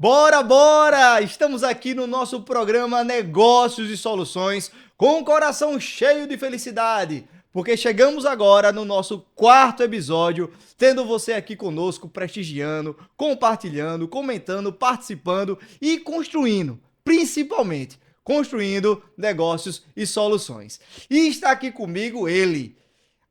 Bora, bora! Estamos aqui no nosso programa Negócios e Soluções com o coração cheio de felicidade, porque chegamos agora no nosso quarto episódio, tendo você aqui conosco, prestigiando, compartilhando, comentando, participando e construindo, principalmente, construindo negócios e soluções. E está aqui comigo ele,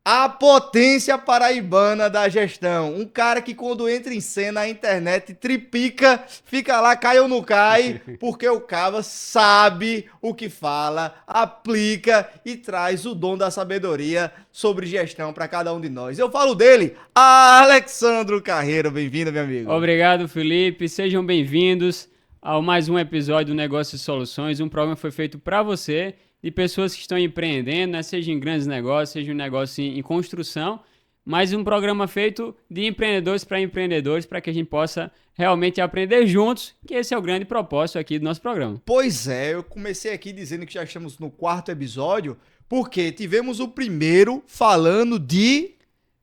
a potência paraibana da gestão. Um cara que quando entra em cena a internet tripica, fica lá, cai ou não cai, porque o cara sabe o que fala, aplica e traz o dom da sabedoria sobre gestão para cada um de nós. Eu falo dele, Alexandro Carreiro. Bem-vindo, meu amigo. Obrigado, Felipe. Sejam bem-vindos a mais um episódio do Negócios e Soluções. Um programa que foi feito para você, de pessoas que estão empreendendo, né? Seja em grandes negócios, seja um negócio em construção, mas um programa feito de empreendedores, para que a gente possa realmente aprender juntos, que esse é o grande propósito aqui do nosso programa. Pois é, eu comecei aqui dizendo que já estamos no quarto episódio, porque tivemos o primeiro falando de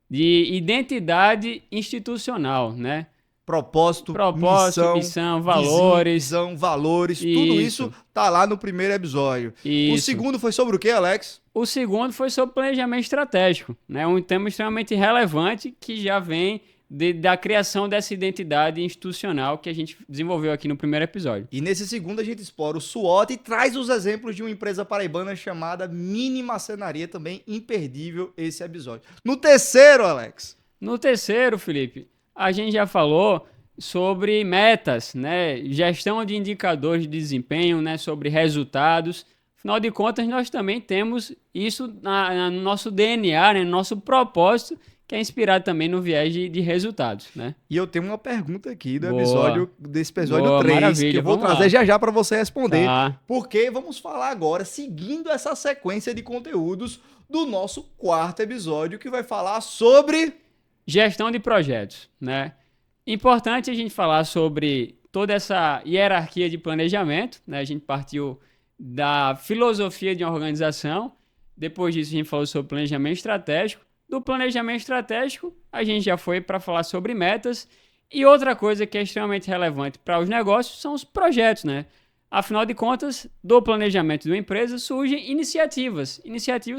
identidade institucional, né? propósito, missão, valores. visão, valores, tudo isso tá lá no primeiro episódio. Isso. O segundo foi sobre o que, Alex? O segundo foi sobre planejamento estratégico, né? Um tema extremamente relevante que já vem da criação dessa identidade institucional que a gente desenvolveu aqui no primeiro episódio. E nesse segundo a gente explora o SWOT e traz os exemplos de uma empresa paraibana chamada Mini Marcenaria, também imperdível esse episódio. No terceiro, Alex? No terceiro, Felipe, a gente já falou sobre metas, né? Gestão de indicadores de desempenho, né? Sobre resultados. Afinal de contas, nós também temos isso no nosso DNA, né? No nosso propósito, que é inspirado também no viés de resultados, né? E eu tenho uma pergunta aqui desse episódio Boa, 3, maravilha, que eu vou vamos trazer lá. já para você responder. Tá. Porque vamos falar agora, seguindo essa sequência de conteúdos do nosso quarto episódio, que vai falar sobre Gestão de projetos, né? Importante a gente falar sobre toda essa hierarquia de planejamento, né? A gente partiu da filosofia de uma organização, depois disso a gente falou sobre planejamento estratégico, do planejamento estratégico a gente já foi para falar sobre metas, e outra coisa que é extremamente relevante para os negócios são os projetos, né? Afinal de contas, do planejamento de uma empresa surgem iniciativas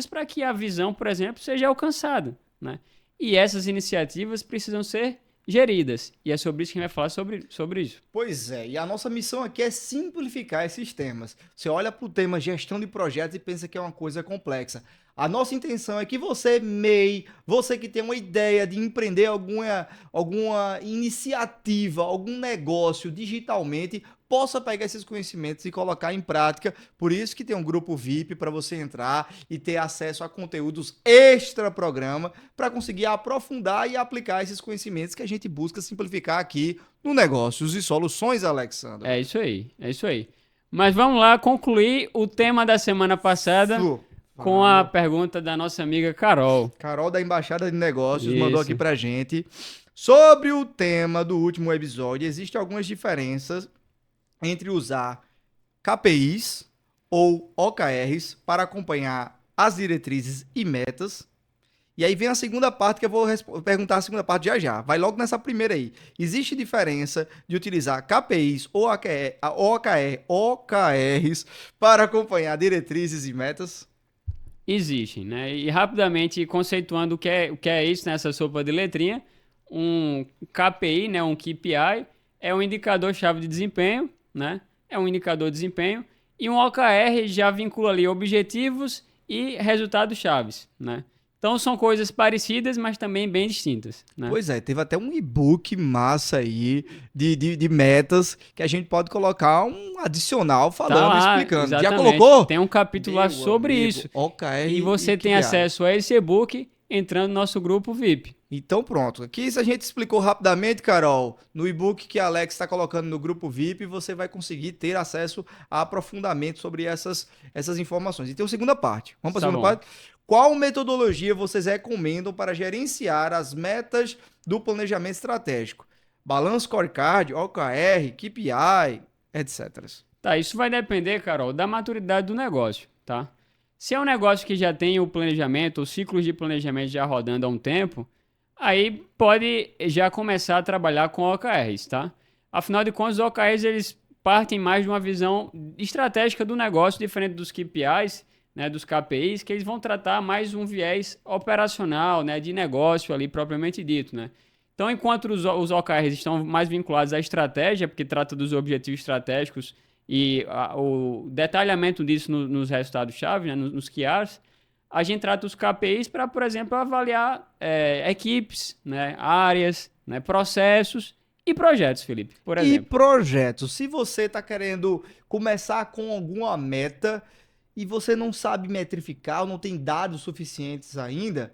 para que a visão, por exemplo, seja alcançada, né? E essas iniciativas precisam ser geridas. E é sobre isso que a gente vai falar sobre isso. Pois é, e a nossa missão aqui é simplificar esses temas. Você olha para o tema gestão de projetos e pensa que é uma coisa complexa. A nossa intenção é que você, MEI, você que tem uma ideia de empreender alguma iniciativa, algum negócio digitalmente, possa pegar esses conhecimentos e colocar em prática. Por isso que tem um grupo VIP para você entrar e ter acesso a conteúdos extra programa para conseguir aprofundar e aplicar esses conhecimentos que a gente busca simplificar aqui no Negócios e Soluções, Alexandre. É isso aí. Mas vamos lá concluir o tema da semana passada com a pergunta da nossa amiga Carol. Carol da Embaixada de Negócios Isso. mandou aqui pra gente. Sobre o tema do último episódio, existem algumas diferenças entre usar KPIs ou OKRs para acompanhar as diretrizes e metas. E aí vem a segunda parte, que eu vou perguntar a segunda parte já. Vai logo nessa primeira aí. Existe diferença de utilizar KPIs ou OKRs para acompanhar diretrizes e metas? Existem, né? E rapidamente conceituando o que é isso nessa sopa de letrinha, um KPI, né? Um KPI, é um indicador-chave de desempenho, né? É um indicador de desempenho. E um OKR já vincula ali objetivos e resultados chaves, né? Então são coisas parecidas, mas também bem distintas, né? Pois é, teve até um e-book massa aí de metas que a gente pode colocar um adicional falando, explicando. Exatamente. Já colocou? Tem um capítulo lá sobre amigo, isso. OKR E você tem KPI. acesso a esse e-book entrando no nosso grupo VIP. Então pronto. Aqui isso a gente explicou rapidamente, Carol, no e-book que a Alex está colocando no grupo VIP, você vai conseguir ter acesso a aprofundamento sobre essas informações. E tem uma segunda parte. Vamos para a segunda parte? Qual metodologia vocês recomendam para gerenciar as metas do planejamento estratégico? Balanço Scorecard, OKR, KPI, etc. Tá, isso vai depender, Carol, da maturidade do negócio, tá? Se é um negócio que já tem o planejamento, os ciclos de planejamento já rodando há um tempo, aí pode já começar a trabalhar com OKRs, tá? Afinal de contas, os OKRs, eles partem mais de uma visão estratégica do negócio, diferente dos KPIs, né, dos KPIs, que eles vão tratar mais um viés operacional, né, de negócio ali propriamente dito, né? Então, enquanto os OKRs estão mais vinculados à estratégia, porque trata dos objetivos estratégicos e o detalhamento disso nos resultados-chave, né, nos KRs, a gente trata os KPIs para, por exemplo, avaliar equipes, né, áreas, né, processos e projetos, Felipe, por exemplo. E projetos. Se você está querendo começar com alguma meta e você não sabe metrificar, ou não tem dados suficientes ainda,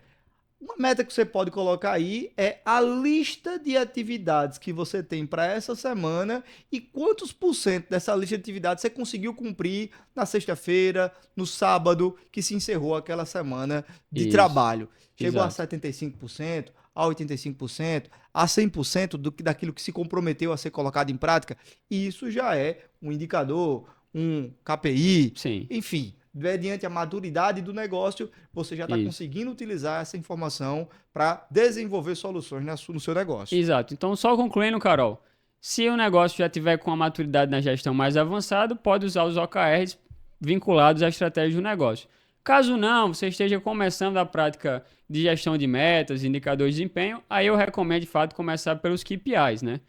uma meta que você pode colocar aí é a lista de atividades que você tem para essa semana e quantos por cento dessa lista de atividades você conseguiu cumprir na sexta-feira, no sábado, que se encerrou aquela semana de Isso, trabalho. Chegou exato. a 75%, a 85%, a 100% daquilo que se comprometeu a ser colocado em prática? E isso já é um indicador, um KPI, Sim, enfim, mediante a maturidade do negócio, você já está isso. conseguindo utilizar essa informação para desenvolver soluções no seu negócio. Exato. Então, só concluindo, Carol, se o negócio já tiver com a maturidade na gestão mais avançada, pode usar os OKRs vinculados à estratégia do negócio. Caso não, você esteja começando a prática de gestão de metas, indicadores de desempenho, aí eu recomendo, de fato, começar pelos KPIs, né?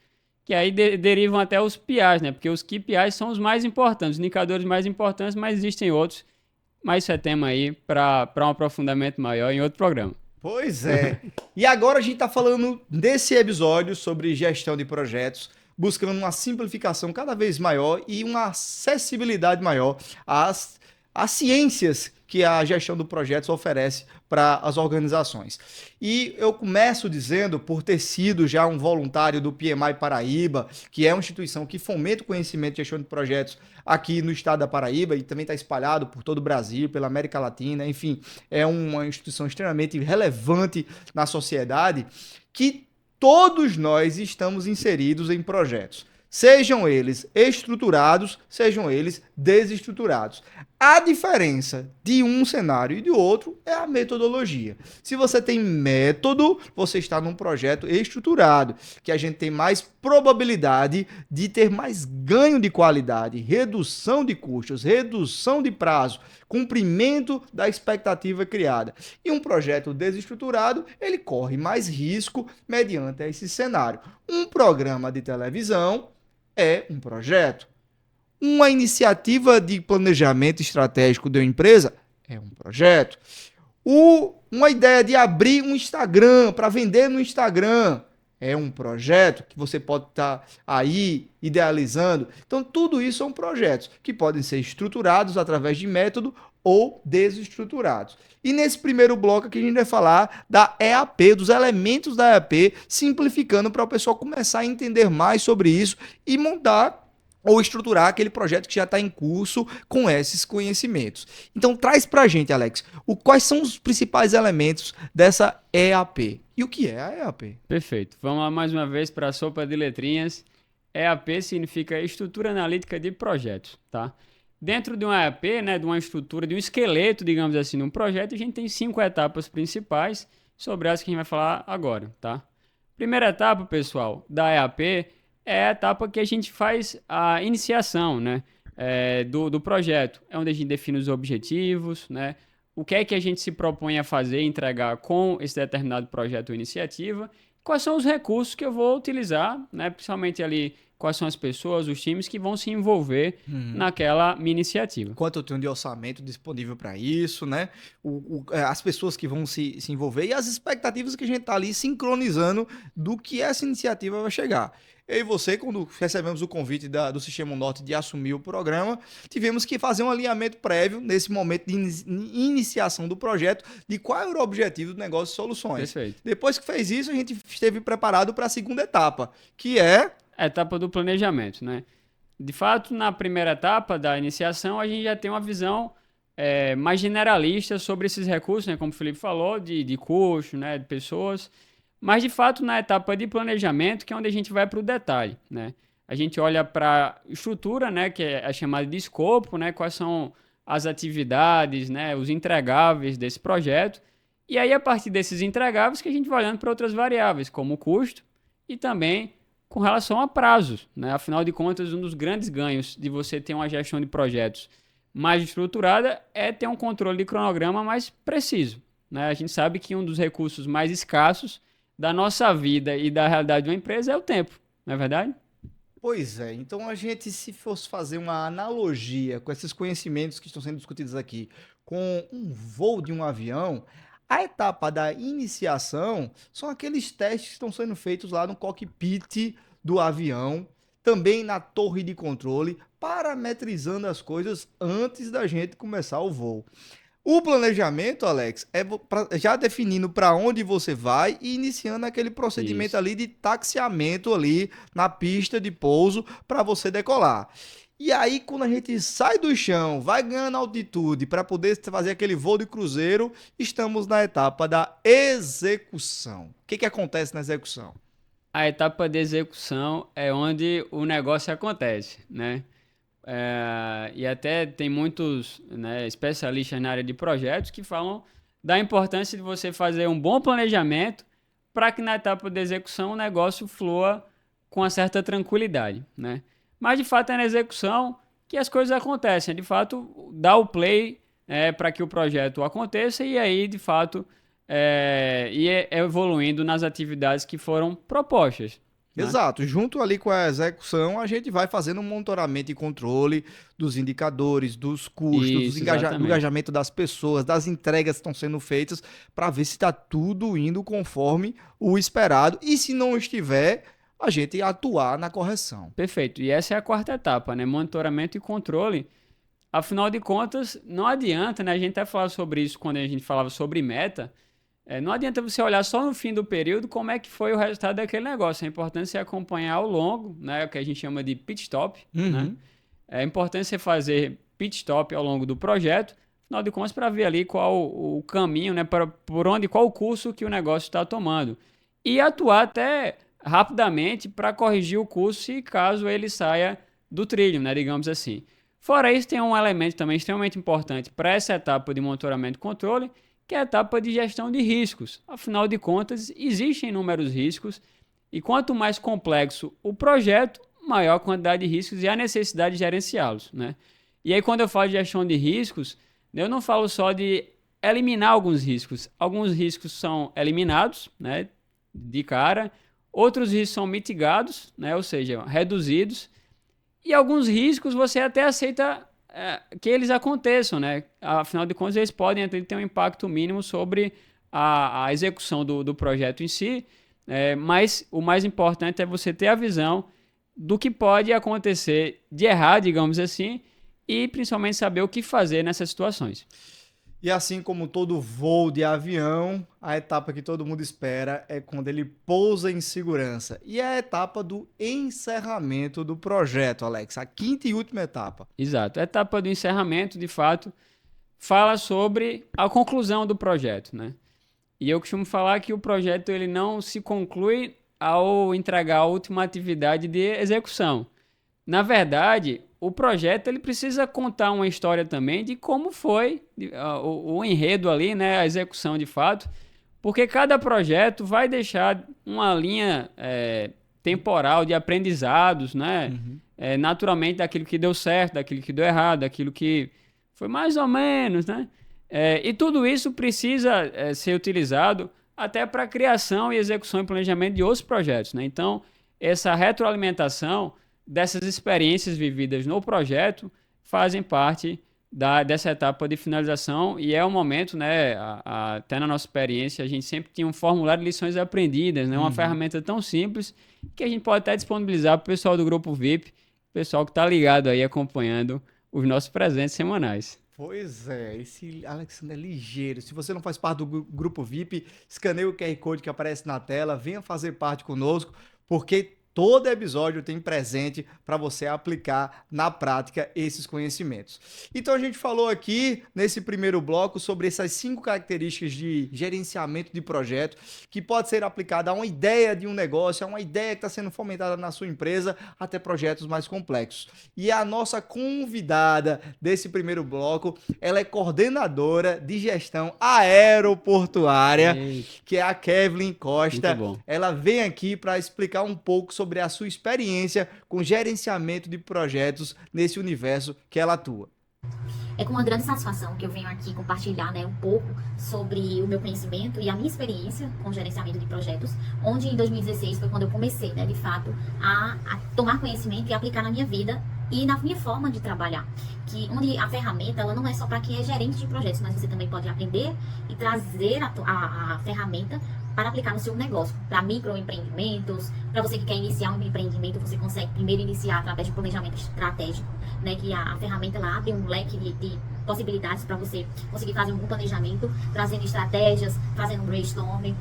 Que aí derivam até os PIs, né? Porque os KPIs são os mais importantes, os indicadores mais importantes, mas existem outros. Mas isso é tema aí para um aprofundamento maior em outro programa. Pois é. E agora a gente está falando desse episódio sobre gestão de projetos, buscando uma simplificação cada vez maior e uma acessibilidade maior às ciências que a gestão de projetos oferece para as organizações. E eu começo dizendo, por ter sido já um voluntário do PMI Paraíba, que é uma instituição que fomenta o conhecimento de gestão de projetos aqui no estado da Paraíba e também está espalhado por todo o Brasil, pela América Latina, enfim, é uma instituição extremamente relevante na sociedade, que todos nós estamos inseridos em projetos. Sejam eles estruturados, sejam eles desestruturados. A diferença de um cenário e do outro é a metodologia. Se você tem método, você está num projeto estruturado, que a gente tem mais probabilidade de ter mais ganho de qualidade, redução de custos, redução de prazo, cumprimento da expectativa criada. E um projeto desestruturado, ele corre mais risco mediante esse cenário. Um programa de televisão é um projeto. Uma iniciativa de planejamento estratégico de uma empresa é um projeto. Uma ideia de abrir um Instagram para vender no Instagram é um projeto que você pode estar aí idealizando. Então, tudo isso são projetos que podem ser estruturados através de método ou desestruturados. E nesse primeiro bloco aqui a gente vai falar da EAP, dos elementos da EAP, simplificando para o pessoal começar a entender mais sobre isso e montar ou estruturar aquele projeto que já está em curso com esses conhecimentos. Então traz para a gente, Alex, quais são os principais elementos dessa EAP e o que é a EAP? Perfeito. Vamos lá mais uma vez para a sopa de letrinhas. EAP significa Estrutura Analítica de Projetos, tá? Dentro de uma EAP, né, de uma estrutura, de um esqueleto, digamos assim, de um projeto, a gente tem 5 etapas principais, sobre as que a gente vai falar agora, tá? Primeira etapa, pessoal, da EAP é a etapa que a gente faz a iniciação, né, do projeto. É onde a gente define os objetivos, né, o que é que a gente se propõe a fazer e entregar com esse determinado projeto ou iniciativa, quais são os recursos que eu vou utilizar, né, principalmente ali quais são as pessoas, os times que vão se envolver naquela minha iniciativa. Quanto eu tenho de orçamento disponível para isso, né? As pessoas que vão se envolver e as expectativas que a gente está ali sincronizando do que essa iniciativa vai chegar. Eu e você, quando recebemos o convite do Sistema Norte de assumir o programa, tivemos que fazer um alinhamento prévio nesse momento de iniciação do projeto de qual era o objetivo do negócio de soluções. Perfeito. Depois que fez isso, a gente esteve preparado para a segunda etapa, que é a etapa do planejamento, né? De fato, na primeira etapa da iniciação, a gente já tem uma visão mais generalista sobre esses recursos, né? Como o Felipe falou, de custo, né? De pessoas. Mas, de fato, na etapa de planejamento, que é onde a gente vai para o detalhe, né? A gente olha para a estrutura, né? Que é a chamada de escopo, né? Quais são as atividades, né? Os entregáveis desse projeto. E aí, a partir desses entregáveis, que a gente vai olhando para outras variáveis, como o custo e também com relação a prazos, né? Afinal de contas, um dos grandes ganhos de você ter uma gestão de projetos mais estruturada é ter um controle de cronograma mais preciso, né? A gente sabe que um dos recursos mais escassos da nossa vida e da realidade de uma empresa é o tempo, não é verdade? Pois é, então a gente, se fosse fazer uma analogia com esses conhecimentos que estão sendo discutidos aqui, com um voo de um avião, a etapa da iniciação são aqueles testes que estão sendo feitos lá no cockpit do avião, também na torre de controle, parametrizando as coisas antes da gente começar o voo. O planejamento, Alex, é já definindo para onde você vai e iniciando aquele procedimento Isso. ali de taxiamento ali na pista de pouso para você decolar. E aí, quando a gente sai do chão, vai ganhando altitude para poder fazer aquele voo de cruzeiro, estamos na etapa da execução. O que acontece na execução? A etapa de execução é onde o negócio acontece, né? E até tem muitos, né, especialistas na área de projetos que falam da importância de você fazer um bom planejamento para que na etapa de execução o negócio flua com uma certa tranquilidade, né? Mas de fato é na execução que as coisas acontecem, de fato dá o play para que o projeto aconteça e aí de fato ir evoluindo nas atividades que foram propostas, né? Exato, junto ali com a execução, a gente vai fazendo um monitoramento e controle dos indicadores, dos custos, Isso, do exatamente. engajamento das pessoas, das entregas que estão sendo feitas, para ver se está tudo indo conforme o esperado e se não estiver, a gente atuar na correção. Perfeito. E essa é a quarta etapa, né? Monitoramento e controle. Afinal de contas, não adianta, né? A gente até falava sobre isso quando a gente falava sobre meta. Não adianta você olhar só no fim do período como é que foi o resultado daquele negócio. É importante você acompanhar ao longo, né? O que a gente chama de pit stop, né? Uhum. É importante você fazer pit stop ao longo do projeto, afinal de contas, para ver ali qual o caminho, né? Por onde, qual o curso que o negócio está tomando. E atuar até rapidamente para corrigir o curso se caso ele saia do trilho, né? Digamos assim. Fora isso, tem um elemento também extremamente importante para essa etapa de monitoramento e controle, que é a etapa de gestão de riscos. Afinal de contas, existem inúmeros riscos e quanto mais complexo o projeto, maior a quantidade de riscos e a necessidade de gerenciá-los, né? E aí, quando eu falo de gestão de riscos, eu não falo só de eliminar alguns riscos. Alguns riscos são eliminados, né, de cara. Outros riscos são mitigados, né, ou seja, reduzidos. E alguns riscos você até aceita que eles aconteçam, né? Afinal de contas, eles podem ter um impacto mínimo sobre a execução do projeto em si, mas o mais importante é você ter a visão do que pode acontecer de errar, digamos assim, e principalmente saber o que fazer nessas situações. E assim como todo voo de avião, a etapa que todo mundo espera é quando ele pousa em segurança. E é a etapa do encerramento do projeto, Alex, a quinta e última etapa. Exato. A etapa do encerramento, de fato, fala sobre a conclusão do projeto, né? E eu costumo falar que o projeto ele não se conclui ao entregar a última atividade de execução. Na verdade, o projeto ele precisa contar uma história também de como foi o enredo ali, né, a execução de fato, porque cada projeto vai deixar uma linha temporal de aprendizados, né, naturalmente daquilo que deu certo, daquilo que deu errado, daquilo que foi mais ou menos, né, e tudo isso precisa ser utilizado até para a criação e execução e planejamento de outros projetos, né? Então, essa retroalimentação dessas experiências vividas no projeto fazem parte dessa etapa de finalização e é um momento, né, até na nossa experiência, a gente sempre tinha um formulário de lições aprendidas, né, uma ferramenta tão simples que a gente pode até disponibilizar para o pessoal do Grupo VIP, pessoal que está ligado aí acompanhando os nossos presentes semanais. Pois é, esse Alexandre é ligeiro. Se você não faz parte do grupo VIP, escaneie o QR Code que aparece na tela, venha fazer parte conosco, porque todo episódio tem presente para você aplicar na prática esses conhecimentos. Então a gente falou aqui nesse primeiro bloco sobre essas 5 características de gerenciamento de projeto que pode ser aplicada a uma ideia de um negócio, a uma ideia que está sendo fomentada na sua empresa, até projetos mais complexos. E a nossa convidada desse primeiro bloco, ela é coordenadora de gestão aeroportuária, Eita, que é a Kevlin muito Costa. bom. Ela vem aqui para explicar um pouco sobre sobre a sua experiência com gerenciamento de projetos nesse universo que ela atua. É com uma grande satisfação que eu venho aqui compartilhar, né, um pouco sobre o meu conhecimento e a minha experiência com gerenciamento de projetos, onde em 2016 foi quando eu comecei, né, de fato, a tomar conhecimento e aplicar na minha vida e na minha forma de trabalhar. Onde a ferramenta ela não é só para quem é gerente de projetos, mas você também pode aprender e trazer a ferramenta para aplicar no seu negócio, para microempreendimentos, para você que quer iniciar um empreendimento, você consegue primeiro iniciar através de planejamento estratégico, né, que a ferramenta ela abre um leque de possibilidades para você conseguir fazer um bom planejamento, trazendo estratégias, fazendo um brainstorming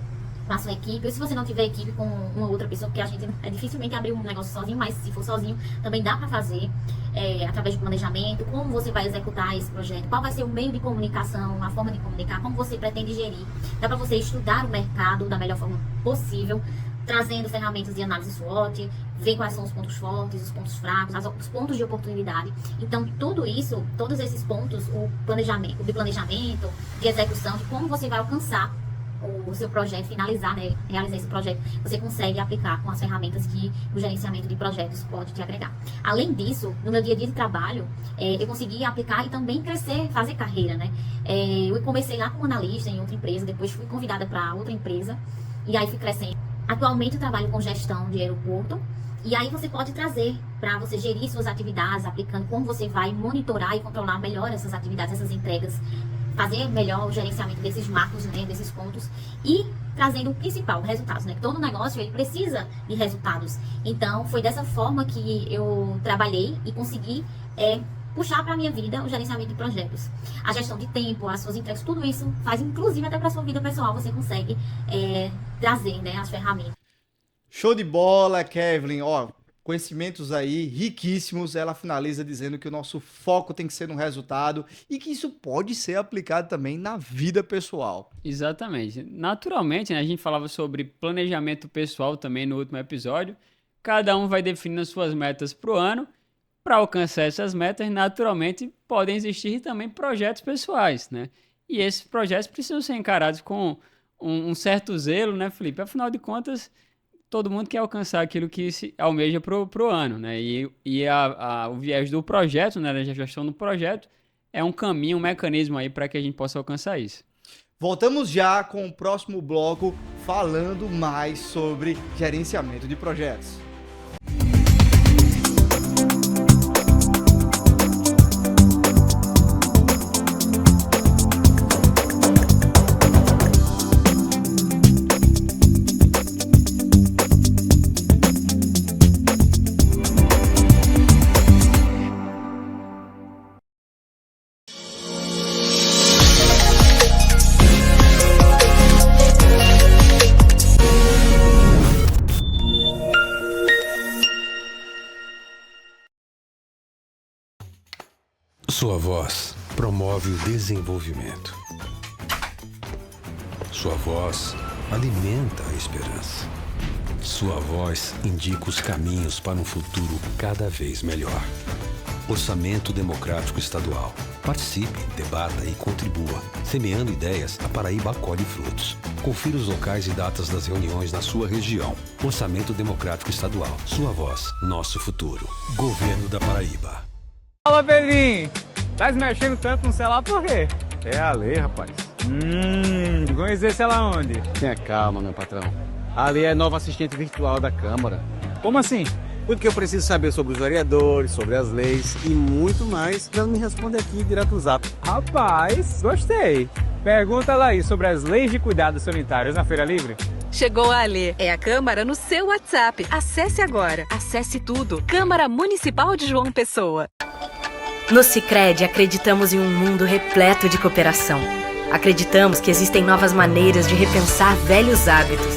com a sua equipe, ou se você não tiver equipe com uma outra pessoa, porque a gente dificilmente abrir um negócio sozinho, mas se for sozinho, também dá para fazer através de planejamento, como você vai executar esse projeto, qual vai ser o meio de comunicação, a forma de comunicar, como você pretende gerir, dá para você estudar o mercado da melhor forma possível, trazendo ferramentas de análise SWOT, ver quais são os pontos fortes, os pontos fracos, os pontos de oportunidade. Então, tudo isso, todos esses pontos, o planejamento, de execução, de como você vai alcançar o seu projeto, finalizar, né, realizar esse projeto, você consegue aplicar com as ferramentas que o gerenciamento de projetos pode te agregar. Além disso, no meu dia a dia de trabalho, eu consegui aplicar e também crescer, fazer carreira, né? Eu comecei lá como analista em outra empresa, depois fui convidada para outra empresa e aí fui crescendo. Atualmente eu trabalho com gestão de aeroporto e aí você pode trazer para você gerir suas atividades, aplicando como você vai monitorar e controlar melhor essas atividades, essas entregas, fazer melhor o gerenciamento desses marcos, né, desses pontos e trazendo o principal, resultados, né? Todo negócio ele precisa de resultados. Então foi dessa forma que eu trabalhei e consegui puxar para a minha vida o gerenciamento de projetos. A gestão de tempo, as suas entregas, tudo isso faz, inclusive até para a sua vida pessoal, você consegue trazer, né, as ferramentas. Show de bola, Kevlin. Ó, conhecimentos aí riquíssimos. Ela finaliza dizendo que o nosso foco tem que ser no resultado e que isso pode ser aplicado também na vida pessoal. Exatamente. Naturalmente, né, a gente falava sobre planejamento pessoal também no último episódio. Cada um vai definindo as suas metas para o ano. Para alcançar essas metas, naturalmente, podem existir também projetos pessoais, né? E esses projetos precisam ser encarados com um certo zelo, né, Felipe? Afinal de contas, todo mundo quer alcançar aquilo que se almeja pro ano, né? E o viés do projeto, né, da gestão do projeto, é um caminho, um mecanismo aí para que a gente possa alcançar isso. Voltamos já com o próximo bloco falando mais sobre gerenciamento de projetos. Sua voz promove o desenvolvimento. Sua voz alimenta a esperança. Sua voz indica os caminhos para um futuro cada vez melhor. Orçamento Democrático Estadual. Participe, debata e contribua. Semeando ideias, a Paraíba colhe frutos. Confira os locais e datas das reuniões na sua região. Orçamento Democrático Estadual. Sua voz, nosso futuro. Governo da Paraíba. Fala, Pedrinho! Tá se mexendo tanto no celular por quê? É a lei, rapaz. Conhecer esse lá onde? Tenha calma, meu patrão. Ali é nova assistente virtual da Câmara. Como assim? Tudo que eu preciso saber sobre os vereadores, sobre as leis e muito mais, ela me responde aqui direto no Zap. Rapaz, gostei. Pergunta lá aí sobre as leis de cuidados sanitários na Feira Livre. Chegou a Alê. É a Câmara no seu WhatsApp. Acesse agora. Acesse tudo. Câmara Municipal de João Pessoa. No Sicredi acreditamos em um mundo repleto de cooperação. Acreditamos que existem novas maneiras de repensar velhos hábitos.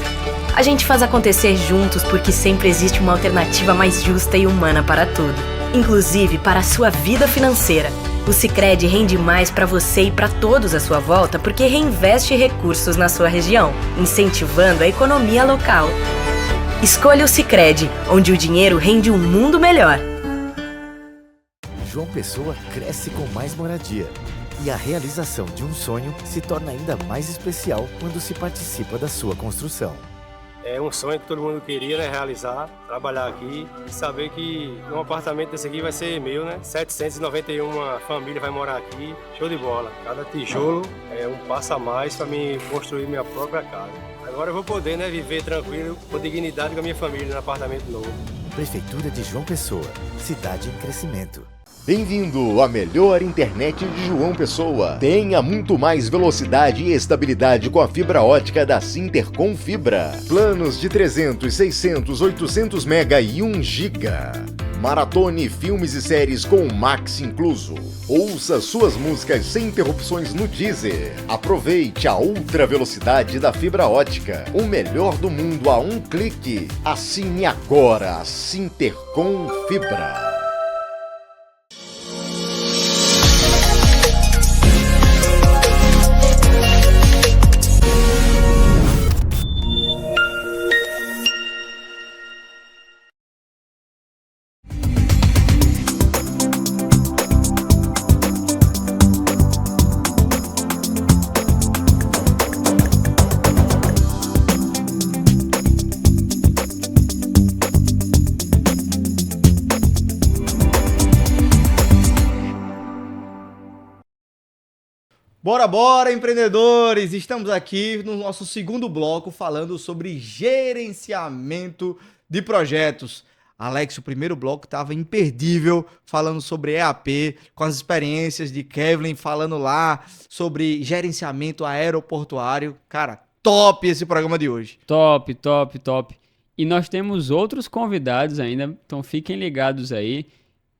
A gente faz acontecer juntos porque sempre existe uma alternativa mais justa e humana para tudo, inclusive para a sua vida financeira. O Sicredi rende mais para você e para todos à sua volta porque reinveste recursos na sua região, incentivando a economia local. Escolha o Sicredi, onde o dinheiro rende um mundo melhor. João Pessoa cresce com mais moradia. E a realização de um sonho se torna ainda mais especial quando se participa da sua construção. É um sonho que todo mundo queria, né, realizar, trabalhar aqui e saber que um apartamento desse aqui vai ser meu, né? 791 famílias vai morar aqui, show de bola. Cada tijolo é um passo a mais para mim construir minha própria casa. Agora eu vou poder, né, viver tranquilo, com dignidade com a minha família no apartamento novo. Prefeitura de João Pessoa, cidade em crescimento. Bem-vindo à melhor internet de João Pessoa. Tenha muito mais velocidade e estabilidade com a fibra ótica da Sintercom Fibra. Planos de 300, 600, 800 mega e 1 giga. Maratone filmes e séries com o Max incluso. Ouça suas músicas sem interrupções no Deezer. Aproveite a ultra velocidade da fibra ótica. O melhor do mundo a um clique. Assine agora a Sintercom Fibra. Bora, empreendedores! Estamos aqui no nosso segundo bloco falando sobre gerenciamento de projetos. Alex, o primeiro bloco estava imperdível, falando sobre EAP, com as experiências de Kevin, falando lá sobre gerenciamento aeroportuário. Cara, top esse programa de hoje. Top. E nós temos outros convidados ainda, então fiquem ligados aí.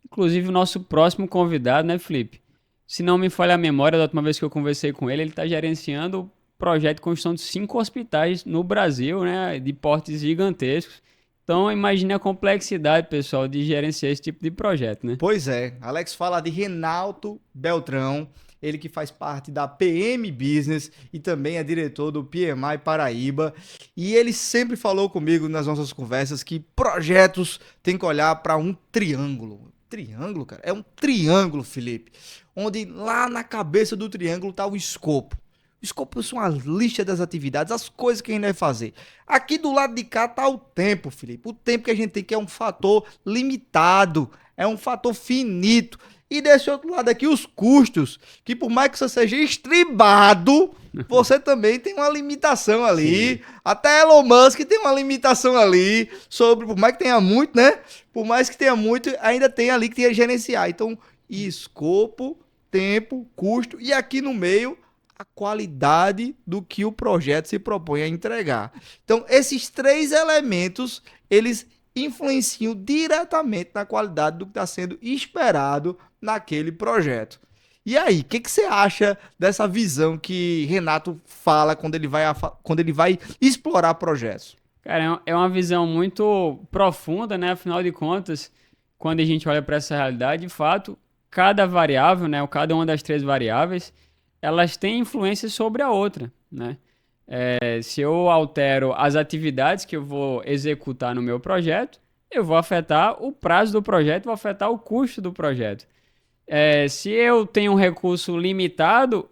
Inclusive o nosso próximo convidado, né, Felipe? Se não me falha a memória, da última vez que eu conversei com ele está gerenciando o projeto de construção de 5 hospitais no Brasil, né, de portes gigantescos. Então, imagine a complexidade, pessoal, de gerenciar esse tipo de projeto, né? Pois é. Alex fala de Renato Beltrão, ele que faz parte da PM Business e também é diretor do PMI Paraíba. E ele sempre falou comigo nas nossas conversas que projetos tem que olhar para um triângulo. Triângulo, cara? É um triângulo, Felipe. Onde lá na cabeça do triângulo está o escopo. O escopo são as listas das atividades, as coisas que a gente vai fazer. Aqui do lado de cá está o tempo, Felipe. O tempo que a gente tem, que é um fator limitado, é um fator finito. E desse outro lado aqui, os custos, que por mais que você seja estribado, você também tem uma limitação ali. Sim. Até Elon Musk tem uma limitação ali, sobre, por mais que tenha muito, né? Por mais que tenha muito, ainda tem ali que tem que gerenciar. Então, escopo, tempo, custo e aqui no meio a qualidade do que o projeto se propõe a entregar. Então, esses 3 elementos, eles influenciam diretamente na qualidade do que está sendo esperado naquele projeto. E aí, o que você acha dessa visão que Renato fala quando ele vai explorar projetos? Cara, é uma visão muito profunda, né? Afinal de contas, quando a gente olha para essa realidade, de fato, cada variável, né, ou cada uma das 3 variáveis, elas têm influência sobre a outra, né? Se eu altero as atividades que eu vou executar no meu projeto, eu vou afetar o prazo do projeto, vou afetar o custo do projeto. Se eu tenho um recurso limitado,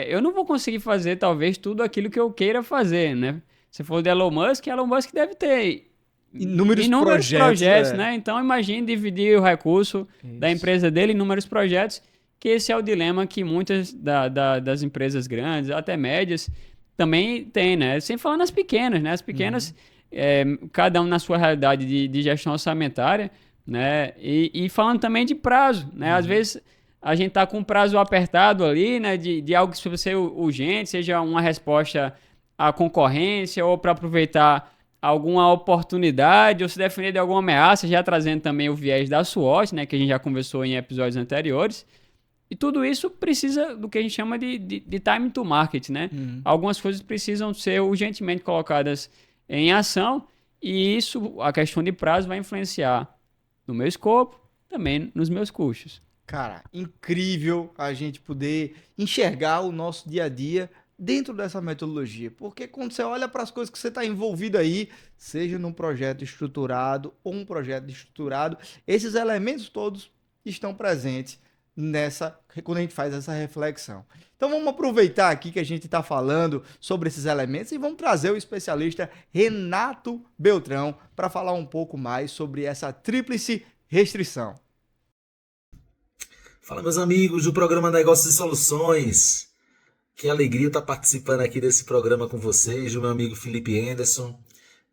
eu não vou conseguir fazer, talvez, tudo aquilo que eu queira fazer, né? Se for de Elon Musk deve ter inúmeros projetos, né? Então, imagine dividir o recurso da empresa dele em inúmeros projetos, que esse é o dilema que muitas das empresas grandes, até médias, também tem, né? Sem falar nas pequenas, né? As pequenas, cada um na sua realidade de gestão orçamentária, né? E falando também de prazo, né? Às vezes a gente tá com um prazo apertado ali, né? De algo que precisa ser urgente, seja uma resposta à concorrência ou para aproveitar alguma oportunidade ou se defender de alguma ameaça, já trazendo também o viés da SWOT, né? Que a gente já conversou em episódios anteriores. E tudo isso precisa do que a gente chama de time to market, né? Algumas coisas precisam ser urgentemente colocadas em ação e isso, a questão de prazo, vai influenciar no meu escopo, também nos meus custos. Cara, incrível a gente poder enxergar o nosso dia a dia dentro dessa metodologia, porque quando você olha para as coisas que você está envolvido aí, seja num projeto estruturado ou um projeto estruturado, esses elementos todos estão presentes quando a gente faz essa reflexão. Então vamos aproveitar aqui que a gente está falando sobre esses elementos e vamos trazer o especialista Renato Beltrão para falar um pouco mais sobre essa tríplice restrição. Fala, meus amigos do programa Negócios e Soluções. Que alegria estar participando aqui desse programa com vocês, do meu amigo Felipe Anderson,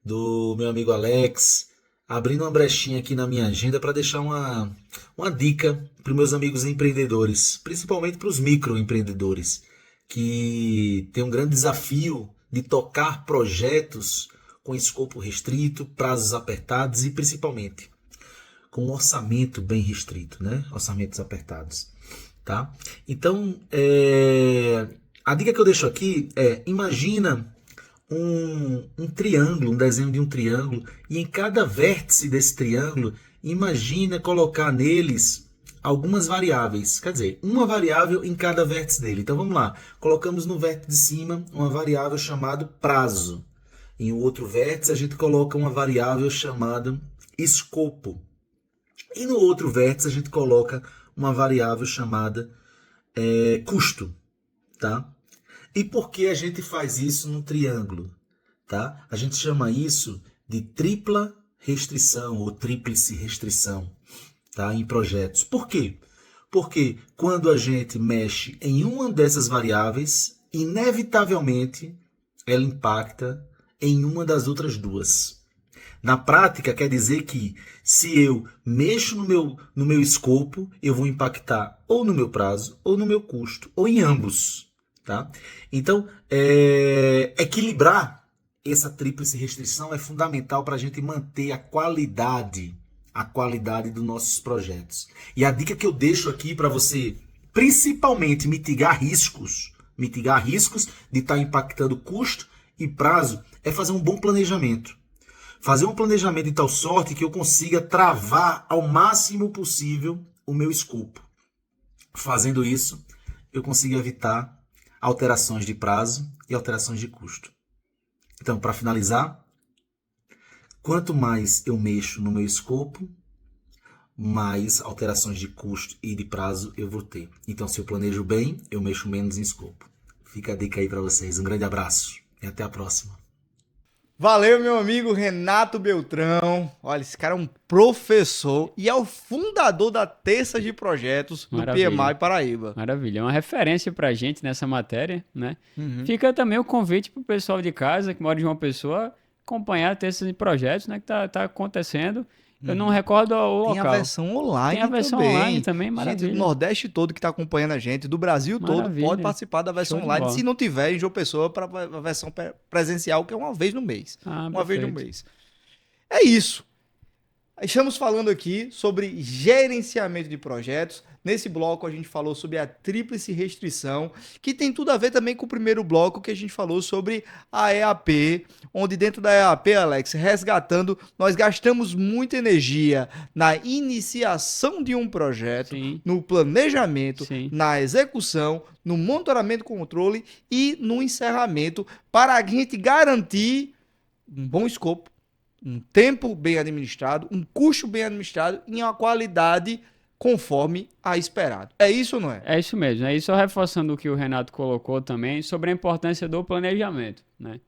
do meu amigo Alex, abrindo uma brechinha aqui na minha agenda para deixar uma dica para os meus amigos empreendedores, principalmente para os microempreendedores, que têm um grande desafio de tocar projetos com escopo restrito, prazos apertados e principalmente com um orçamento bem restrito, né? Orçamentos apertados, tá? Então, a dica que eu deixo aqui é: imagina um triângulo, um desenho de um triângulo, e em cada vértice desse triângulo, imagina colocar neles algumas variáveis, quer dizer, uma variável em cada vértice dele. Então vamos lá, colocamos no vértice de cima uma variável chamada prazo. Em outro vértice a gente coloca uma variável chamada escopo. E no outro vértice a gente coloca uma variável chamada custo, tá? E por que a gente faz isso no triângulo? Tá? A gente chama isso de tripla restrição ou tríplice restrição, tá? Em projetos. Por quê? Porque quando a gente mexe em uma dessas variáveis, inevitavelmente ela impacta em uma das outras duas. Na prática, quer dizer que se eu mexo no meu escopo, eu vou impactar ou no meu prazo, ou no meu custo, ou em ambos. Tá? Então, equilibrar essa tríplice restrição é fundamental para a gente manter a qualidade dos nossos projetos. E a dica que eu deixo aqui para você, principalmente mitigar riscos de estar impactando custo e prazo, é fazer um bom planejamento. Fazer um planejamento de tal sorte que eu consiga travar ao máximo possível o meu escopo. Fazendo isso, eu consigo evitar alterações de prazo e alterações de custo. Então, para finalizar, quanto mais eu mexo no meu escopo, mais alterações de custo e de prazo eu vou ter. Então, se eu planejo bem, eu mexo menos em escopo. Fica a dica aí para vocês. Um grande abraço e até a próxima. Valeu, meu amigo Renato Beltrão. Olha, esse cara é um professor e é o fundador da Terça de Projetos do PMI Paraíba. Maravilha, é uma referência pra gente nessa matéria, né? Fica também o convite pro pessoal de casa que mora de uma pessoa acompanhar a Terça de Projetos, né? Que tá acontecendo. Eu não recordo o local. Tem a versão online. Tem a versão online também, maravilha. Gente do Nordeste todo que está acompanhando a gente, do Brasil todo, pode participar da versão online. Se não tiver em João Pessoa, para a versão presencial, que é uma vez no mês. Uma vez no mês. É isso. Estamos falando aqui sobre gerenciamento de projetos. Nesse bloco a gente falou sobre a tríplice restrição, que tem tudo a ver também com o primeiro bloco que a gente falou sobre a EAP, onde dentro da EAP, Alex, resgatando, nós gastamos muita energia na iniciação de um projeto, no planejamento, na execução, no monitoramento e controle e no encerramento, para a gente garantir um bom escopo, um tempo bem administrado, um custo bem administrado e uma qualidade conforme a esperado. É isso ou não é? É isso mesmo. E só reforçando o que o Renato colocou também sobre a importância do planejamento, né?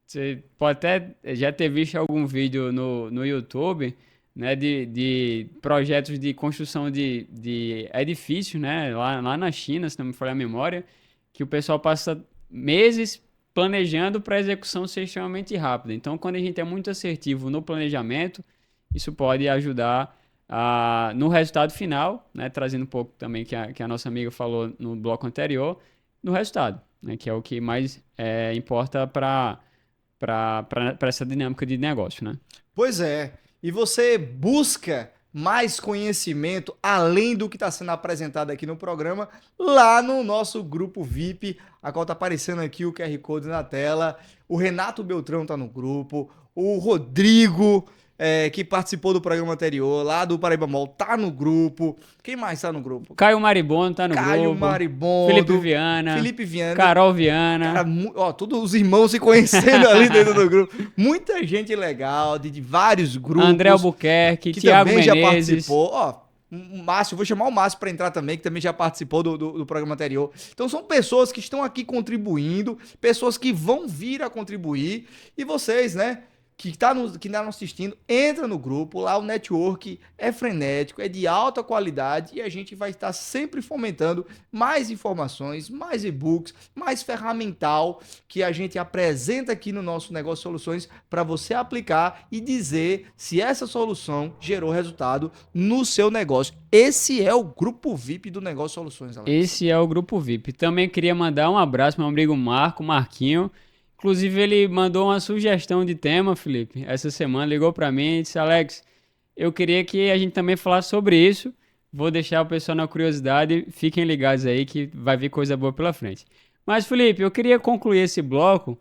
Você pode até já ter visto algum vídeo no YouTube, né, de projetos de construção de edifícios, né, lá na China, se não me falha a memória, que o pessoal passa meses planejando para a execução ser extremamente rápida. Então, quando a gente é muito assertivo no planejamento, isso pode ajudar no resultado final, né, trazendo um pouco também que a nossa amiga falou no bloco anterior, no resultado, né, que é o que mais importa para essa dinâmica de negócio, né? Pois é. E você busca mais conhecimento além do que está sendo apresentado aqui no programa, lá no nosso grupo VIP, a qual está aparecendo aqui o QR Code na tela. O Renato Beltrão está no grupo, o Rodrigo, que participou do programa anterior, lá do Paraíba Mall, tá no grupo. Quem mais tá no grupo? Caio Maribondo tá no grupo. Caio Maribondo. Felipe Viana. Carol Viana. Cara, todos os irmãos se conhecendo ali dentro do grupo. Muita gente legal, de vários grupos. André Albuquerque, Thiago Menezes. Já participou. Márcio, vou chamar o Márcio para entrar também, que também já participou do programa anterior. Então são pessoas que estão aqui contribuindo, pessoas que vão vir a contribuir, e vocês, né, que está nos assistindo, entra no grupo, lá o network é frenético, é de alta qualidade, e a gente vai estar sempre fomentando mais informações, mais e-books, mais ferramental que a gente apresenta aqui no nosso Negócio Soluções para você aplicar e dizer se essa solução gerou resultado no seu negócio. Esse é o grupo VIP do Negócio Soluções, Alex. Esse é o grupo VIP. Também queria mandar um abraço para meu amigo Marquinho. Inclusive, ele mandou uma sugestão de tema, Felipe, essa semana, ligou para mim e disse: Alex, eu queria que a gente também falasse sobre isso. Vou deixar o pessoal na curiosidade, fiquem ligados aí que vai vir coisa boa pela frente. Mas, Felipe, eu queria concluir esse bloco,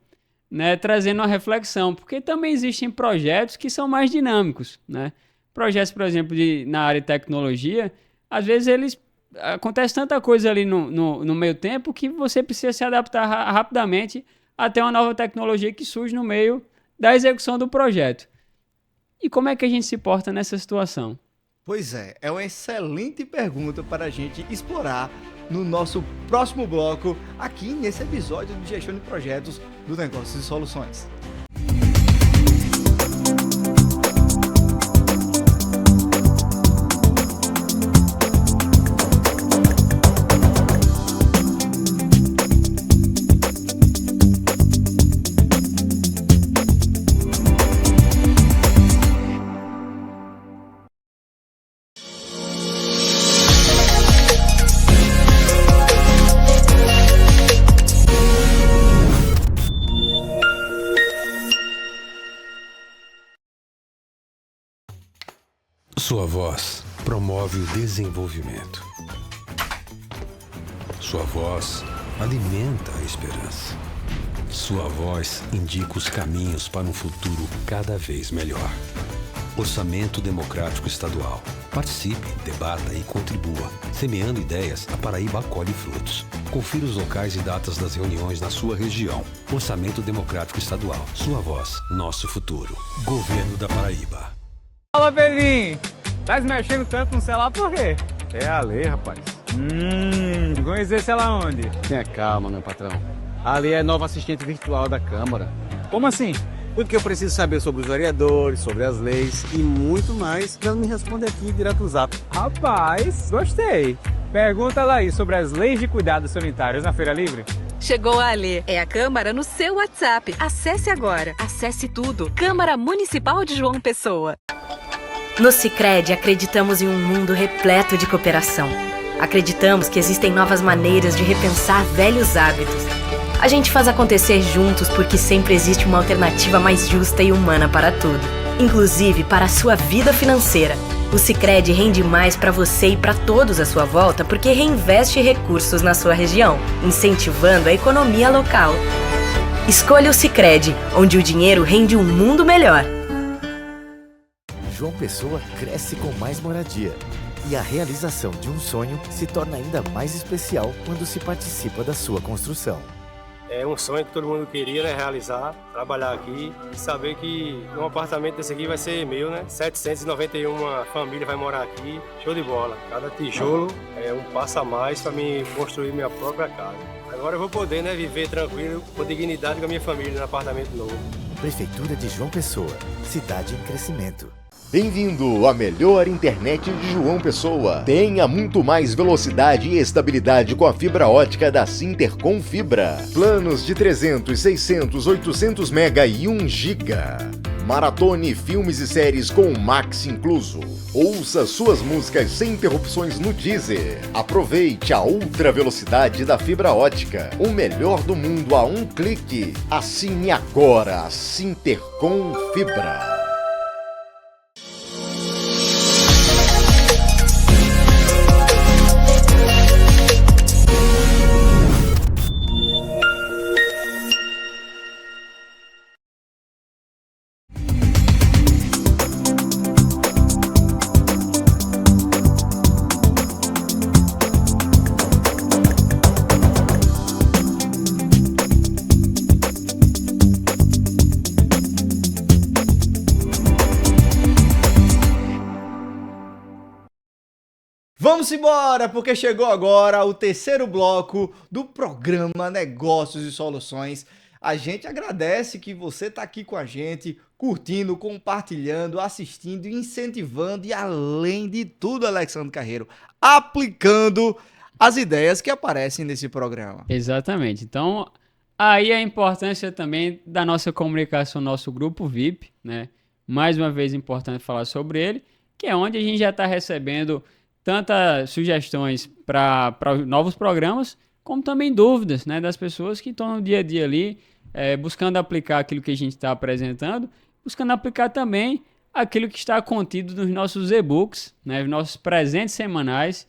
né, trazendo uma reflexão, porque também existem projetos que são mais dinâmicos, né? Projetos, por exemplo, na área de tecnologia, às vezes acontece tanta coisa ali no meio tempo que você precisa se adaptar rapidamente até uma nova tecnologia que surge no meio da execução do projeto. E como é que a gente se porta nessa situação? Pois é uma excelente pergunta para a gente explorar no nosso próximo bloco, aqui nesse episódio de Gestão de Projetos do Negócios e Soluções. Sua voz promove o desenvolvimento. Sua voz alimenta a esperança. Sua voz indica os caminhos para um futuro cada vez melhor. Orçamento Democrático Estadual. Participe, debata e contribua. Semeando ideias, a Paraíba colhe frutos. Confira os locais e datas das reuniões na sua região. Orçamento Democrático Estadual. Sua voz, nosso futuro. Governo da Paraíba. Fala, velhinho! Tá se mexendo tanto no celular por quê? É a lei, rapaz. Conhecer esse lá onde? Tenha calma, meu patrão. Ali é nova assistente virtual da Câmara. Como assim? Tudo que eu preciso saber sobre os vereadores, sobre as leis e muito mais, ela me responde aqui direto no Zap. Rapaz, gostei. Pergunta lá aí sobre as leis de cuidados sanitários na Feira Livre. Chegou a Alê. É a Câmara no seu WhatsApp. Acesse agora. Acesse tudo. Câmara Municipal de João Pessoa. No Sicredi, acreditamos em um mundo repleto de cooperação. Acreditamos que existem novas maneiras de repensar velhos hábitos. A gente faz acontecer juntos porque sempre existe uma alternativa mais justa e humana para tudo, inclusive para a sua vida financeira. O Sicredi rende mais para você e para todos à sua volta porque reinveste recursos na sua região, incentivando a economia local. Escolha o Sicredi, onde o dinheiro rende um mundo melhor. João Pessoa cresce com mais moradia. E a realização de um sonho se torna ainda mais especial quando se participa da sua construção. É um sonho que todo mundo queria, né, realizar, trabalhar aqui e saber que um apartamento desse aqui vai ser meu, né? 791 famílias vai morar aqui, show de bola. Cada tijolo é um passo a mais para mim construir minha própria casa. Agora eu vou poder, né, viver tranquilo, com dignidade com a minha família no apartamento novo. Prefeitura de João Pessoa, cidade em crescimento. Bem-vindo à melhor internet de João Pessoa. Tenha muito mais velocidade e estabilidade com a fibra ótica da Sintercom Fibra. Planos de 300, 600, 800 mega e 1 giga. Maratone filmes e séries com Max incluso. Ouça suas músicas sem interrupções no Deezer. Aproveite a ultra velocidade da fibra ótica. O melhor do mundo a um clique. Assine agora a Sintercom Fibra. Vamos embora, porque chegou agora o terceiro bloco do programa Negócios e Soluções. A gente agradece que você está aqui com a gente, curtindo, compartilhando, assistindo, incentivando e, além de tudo, Alexandre Carreiro, aplicando as ideias que aparecem nesse programa. Exatamente. Então, aí a importância também da nossa comunicação, nosso grupo VIP, né? Mais uma vez, importante falar sobre ele, que é onde a gente já está recebendo tantas sugestões para novos programas, como também dúvidas, né, das pessoas que estão no dia a dia ali, buscando aplicar aquilo que a gente está apresentando, buscando aplicar também aquilo que está contido nos nossos e-books, né, nossos presentes semanais,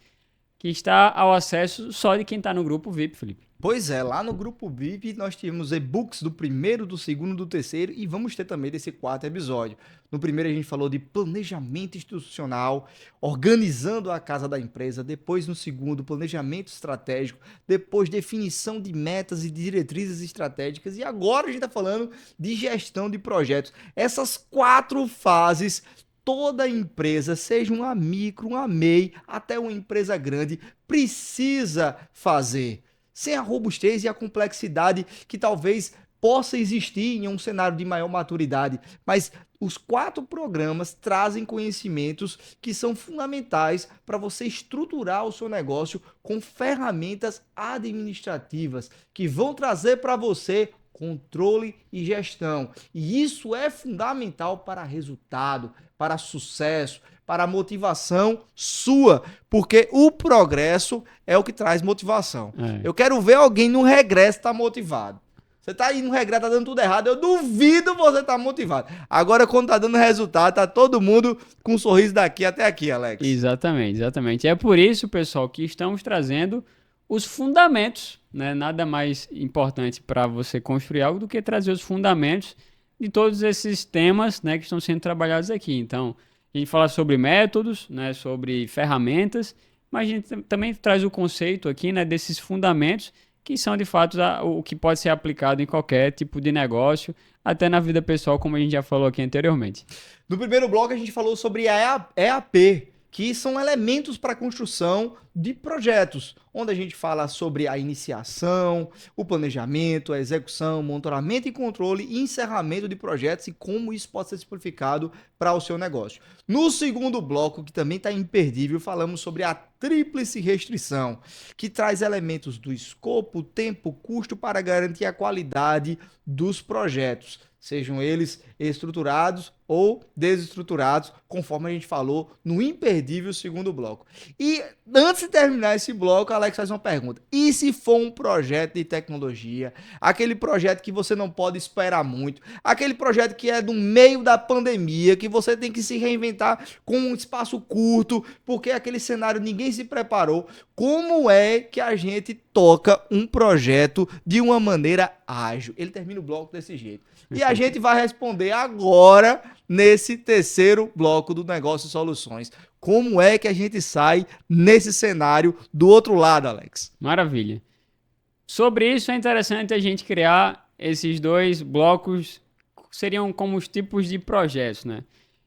que está ao acesso só de quem está no grupo VIP, Felipe. Pois é, lá no grupo VIP nós tivemos e-books do primeiro, do segundo, do terceiro e vamos ter também desse quarto episódio. No primeiro a gente falou de planejamento institucional, organizando a casa da empresa, depois no segundo, planejamento estratégico, depois definição de metas e diretrizes estratégicas e agora a gente está falando de gestão de projetos. Essas 4 fases toda empresa, seja uma micro, uma MEI, até uma empresa grande, precisa fazer. Sem a robustez e a complexidade que talvez possa existir em um cenário de maior maturidade. Mas os 4 programas trazem conhecimentos que são fundamentais para você estruturar o seu negócio com ferramentas administrativas que vão trazer para você controle e gestão. E isso é fundamental para resultado, para sucesso, para a motivação sua, porque o progresso é o que traz motivação. Eu quero ver alguém no regresso estar motivado. Você tá aí no regresso, tá dando tudo errado, eu duvido você estar motivado. Agora, quando tá dando resultado, tá todo mundo com um sorriso daqui até aqui, Alex. Exatamente, exatamente. É por isso, pessoal, que estamos trazendo os fundamentos, né? Nada mais importante para você construir algo do que trazer os fundamentos de todos esses temas, né, que estão sendo trabalhados aqui. Então, a gente fala sobre métodos, né, sobre ferramentas, mas a gente também traz o conceito aqui, né, desses fundamentos que são, de fato, o que pode ser aplicado em qualquer tipo de negócio, até na vida pessoal, como a gente já falou aqui anteriormente. No primeiro bloco, a gente falou sobre a EAP, que são elementos para a construção de projetos, onde a gente fala sobre a iniciação, o planejamento, a execução, monitoramento e controle e encerramento de projetos e como isso pode ser simplificado para o seu negócio. No segundo bloco, que também está imperdível, falamos sobre a tríplice restrição, que traz elementos do escopo, tempo, custo para garantir a qualidade dos projetos, sejam eles estruturados ou desestruturados, conforme a gente falou no imperdível segundo bloco. E antes de terminar esse bloco, Alex faz uma pergunta. E se for um projeto de tecnologia, aquele projeto que você não pode esperar muito, aquele projeto que é do meio da pandemia, que você tem que se reinventar com um espaço curto, porque aquele cenário ninguém se preparou, como é que a gente toca um projeto de uma maneira ágil? Ele termina o bloco desse jeito. E a gente vai responder agora nesse terceiro bloco do Negócio e Soluções. Como é que a gente sai nesse cenário do outro lado, Alex? Maravilha. Sobre isso é interessante a gente criar esses 2 blocos, seriam como os tipos de projetos, né?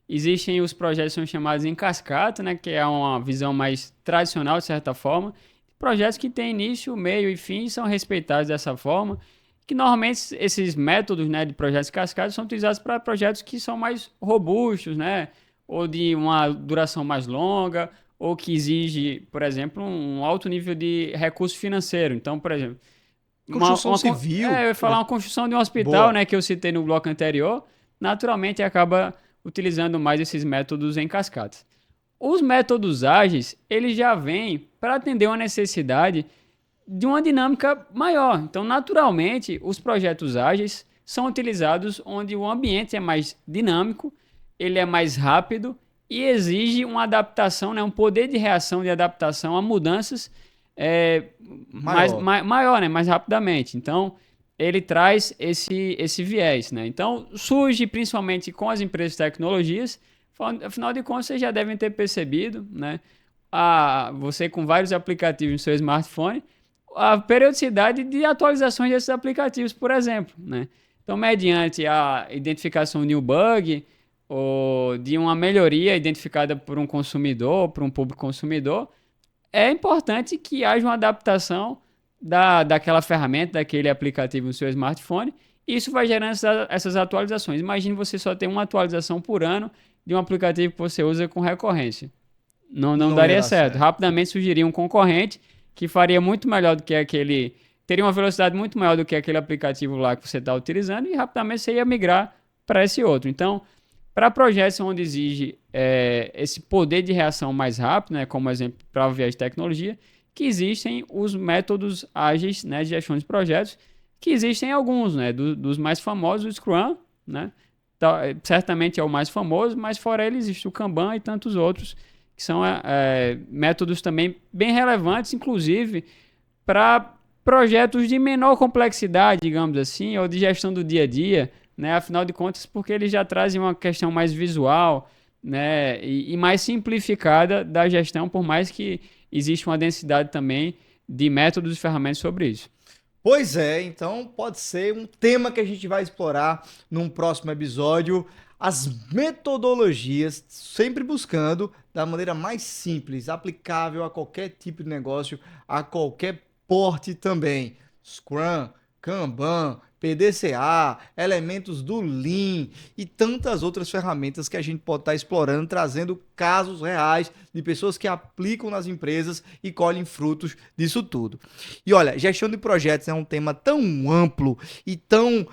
Existem os projetos que são chamados em cascata, né? Que é uma visão mais tradicional, de certa forma. Projetos que têm início, meio e fim são respeitados dessa forma. Que normalmente esses métodos, né, de projetos cascados são utilizados para projetos que são mais robustos, né, ou de uma duração mais longa, ou que exige, por exemplo, um alto nível de recurso financeiro. Então, por exemplo, construção civil. Eu ia falar uma construção de um hospital, né, que eu citei no bloco anterior, naturalmente acaba utilizando mais esses métodos em cascatas. Os métodos ágeis, eles já vêm para atender uma necessidade de uma dinâmica maior. Então, naturalmente, os projetos ágeis são utilizados onde o ambiente é mais dinâmico, ele é mais rápido e exige uma adaptação, né, um poder de reação, de adaptação a mudanças maior, né, mais rapidamente. Então, ele traz esse viés, né? Então, surge principalmente com as empresas de tecnologias. Afinal de contas, vocês já devem ter percebido, né, você com vários aplicativos no seu smartphone, a periodicidade de atualizações desses aplicativos, por exemplo, né? Então, mediante a identificação de um bug ou de uma melhoria identificada por um consumidor, por um público consumidor, é importante que haja uma adaptação daquela ferramenta, daquele aplicativo no seu smartphone. E isso vai gerando essas atualizações. Imagine você só ter uma atualização por ano de um aplicativo que você usa com recorrência. Não daria certo. Rapidamente surgiria um concorrente que faria muito melhor do que aquele... Teria uma velocidade muito maior do que aquele aplicativo lá que você está utilizando e rapidamente você ia migrar para esse outro. Então, para projetos onde exige esse poder de reação mais rápido, né, como exemplo para viés de tecnologia, que existem os métodos ágeis, né, de gestão de projetos, que existem alguns, né, dos mais famosos, o Scrum, né, certamente é o mais famoso, mas fora ele existe o Kanban e tantos outros, que são métodos também bem relevantes, inclusive para projetos de menor complexidade, digamos assim, ou de gestão do dia a dia, né, afinal de contas, porque eles já trazem uma questão mais visual, né, e mais simplificada da gestão, por mais que existe uma densidade também de métodos e ferramentas sobre isso. Pois é, então pode ser um tema que a gente vai explorar num próximo episódio, as metodologias, sempre buscando da maneira mais simples, aplicável a qualquer tipo de negócio, a qualquer porte também. Scrum, Kanban, PDCA, elementos do Lean e tantas outras ferramentas que a gente pode estar explorando, trazendo casos reais de pessoas que aplicam nas empresas e colhem frutos disso tudo. E olha, gestão de projetos é um tema tão amplo e tão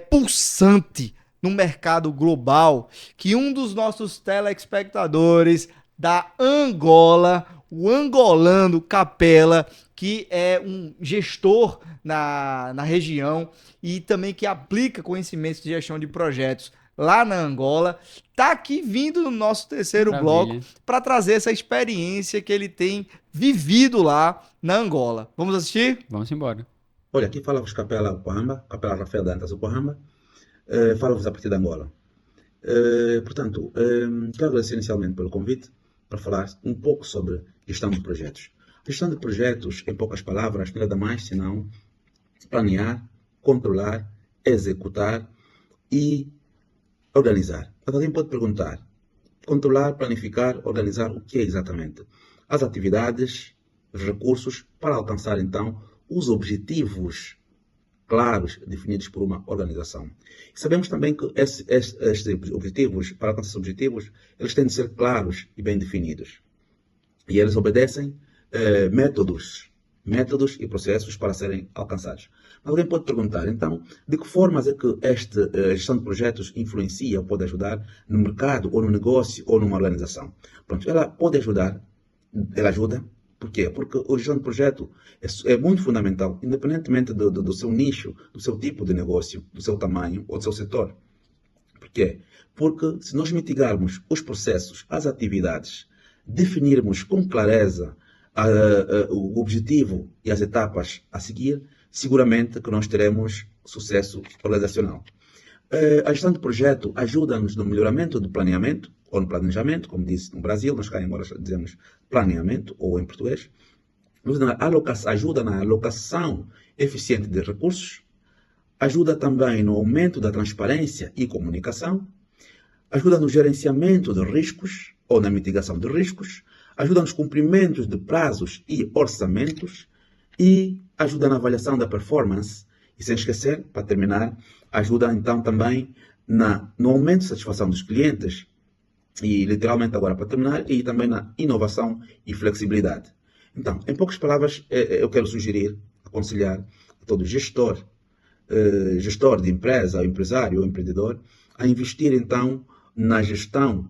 pulsante no mercado global que um dos nossos telespectadores da Angola, o angolano Capela, que é um gestor na região e também que aplica conhecimentos de gestão de projetos lá na Angola, está aqui vindo no nosso terceiro bloco para trazer essa experiência que ele tem vivido lá na Angola. Vamos assistir? Vamos embora. Olha, aqui fala-vos Capela Oquamba, Capela Rafael Dantas Oquamba, fala-vos a partir de Angola. Portanto, quero agradecer inicialmente pelo convite para falar um pouco sobre gestão de projetos. Gestão de projetos, em poucas palavras, nada mais senão planear, controlar, executar e organizar. Mas alguém pode perguntar, controlar, planificar, organizar, o que é exatamente? As atividades, os recursos para alcançar, então, os objetivos claros definidos por uma organização. E sabemos também que estes objetivos, para alcançar esses objetivos, eles têm de ser claros e bem definidos. E eles obedecem métodos e processos para serem alcançados. Mas alguém pode perguntar, então, de que formas é que esta gestão de projetos influencia ou pode ajudar no mercado, ou no negócio, ou numa organização? Pronto, ela pode ajudar, ela ajuda. Por quê? Porque a gestão de projeto é muito fundamental, independentemente do seu nicho, do seu tipo de negócio, do seu tamanho ou do seu setor. Por quê? Porque se nós mitigarmos os processos, as atividades, definirmos com clareza o objetivo e as etapas a seguir, seguramente que nós teremos sucesso organizacional. A gestão de projeto ajuda-nos no melhoramento do planeamento, ou no planejamento, como disse no Brasil, nós cá em Angola dizemos planeamento, ou em português. Ajuda na alocação eficiente de recursos, ajuda também no aumento da transparência e comunicação, ajuda no gerenciamento de riscos, ou na mitigação de riscos, ajuda nos cumprimentos de prazos e orçamentos e ajuda na avaliação da performance. E sem esquecer, para terminar, ajuda então também no aumento de satisfação dos clientes e literalmente agora para terminar, e também na inovação e flexibilidade. Então, em poucas palavras, eu quero sugerir, aconselhar a todo gestor de empresa, ou empresário ou empreendedor, a investir então na gestão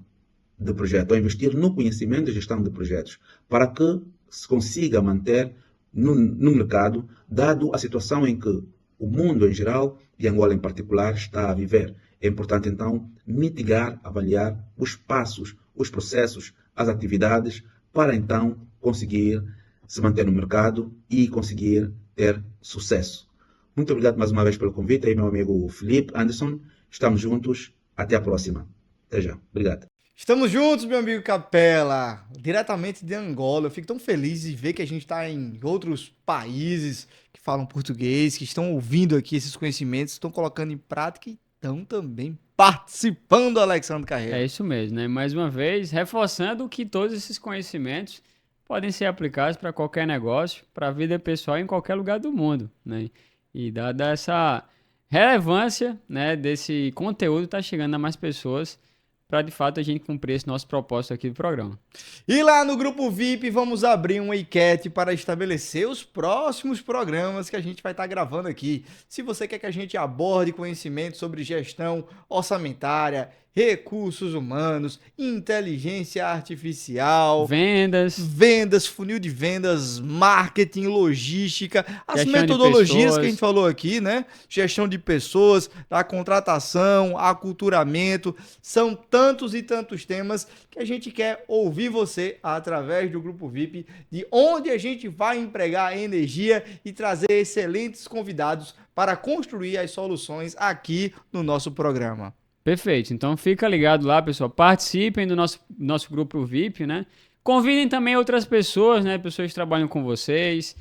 de projeto, a investir no conhecimento de gestão de projetos, para que se consiga manter no mercado, dado a situação em que o mundo em geral, e Angola em particular, está a viver. É importante então mitigar, avaliar os passos, os processos, as atividades, para então conseguir se manter no mercado e conseguir ter sucesso. Muito obrigado mais uma vez pelo convite, aí meu amigo Felipe Anderson. Estamos juntos, até a próxima. Até já, obrigado. Estamos juntos, meu amigo Capela, diretamente de Angola. Eu fico tão feliz de ver que a gente está em outros países que falam português, que estão ouvindo aqui esses conhecimentos, estão colocando em prática e estão também participando, Alexandre Carreira. É isso mesmo, né? Mais uma vez, reforçando que todos esses conhecimentos podem ser aplicadas para qualquer negócio, para a vida pessoal em qualquer lugar do mundo, né? E dada essa relevância, né, desse conteúdo está chegando a mais pessoas para de fato a gente cumprir esse nosso propósito aqui do programa. E lá no grupo VIP vamos abrir uma enquete para estabelecer os próximos programas que a gente vai estar gravando aqui. Se você quer que a gente aborde conhecimento sobre gestão orçamentária, recursos humanos, inteligência artificial, vendas, funil de vendas, marketing, logística, as Gestão de metodologias pessoas. que a gente falou aqui, né? Gestão de pessoas, a contratação, aculturamento, são tantos e tantos temas que a gente quer ouvir você através do Grupo VIP, de onde a gente vai empregar energia e trazer excelentes convidados para construir as soluções aqui no nosso programa. Perfeito. Então fica ligado lá, pessoal. Participem do nosso grupo VIP, né? Convidem também outras pessoas, né? Pessoas que trabalham com vocês,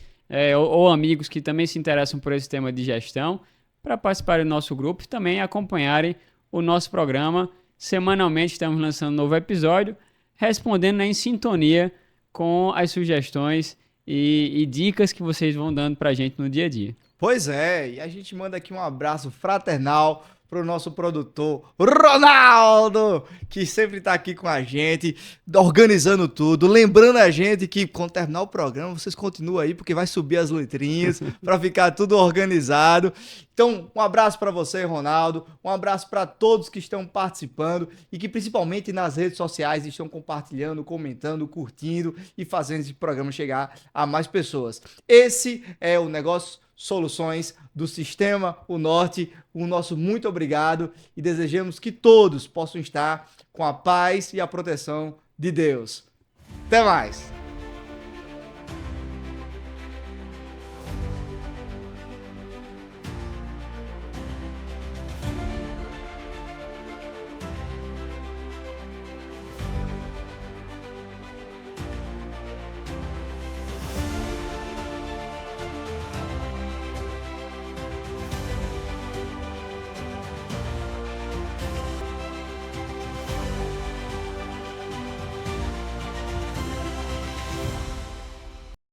ou amigos que também se interessam por esse tema de gestão, para participarem do nosso grupo e também acompanharem o nosso programa. Semanalmente estamos lançando um novo episódio, respondendo, né, em sintonia com as sugestões e dicas que vocês vão dando para a gente no dia a dia. Pois é, e a gente manda aqui um abraço fraternal pro nosso produtor Ronaldo, que sempre tá aqui com a gente, organizando tudo, lembrando a gente que quando terminar o programa, vocês continuam aí, porque vai subir as letrinhas para ficar tudo organizado. Então, um abraço para você, Ronaldo, um abraço para todos que estão participando e que principalmente nas redes sociais estão compartilhando, comentando, curtindo e fazendo esse programa chegar a mais pessoas. Esse é o Negócio Soluções do Sistema O Norte. O nosso muito obrigado e desejamos que todos possam estar com a paz e a proteção de Deus. Até mais!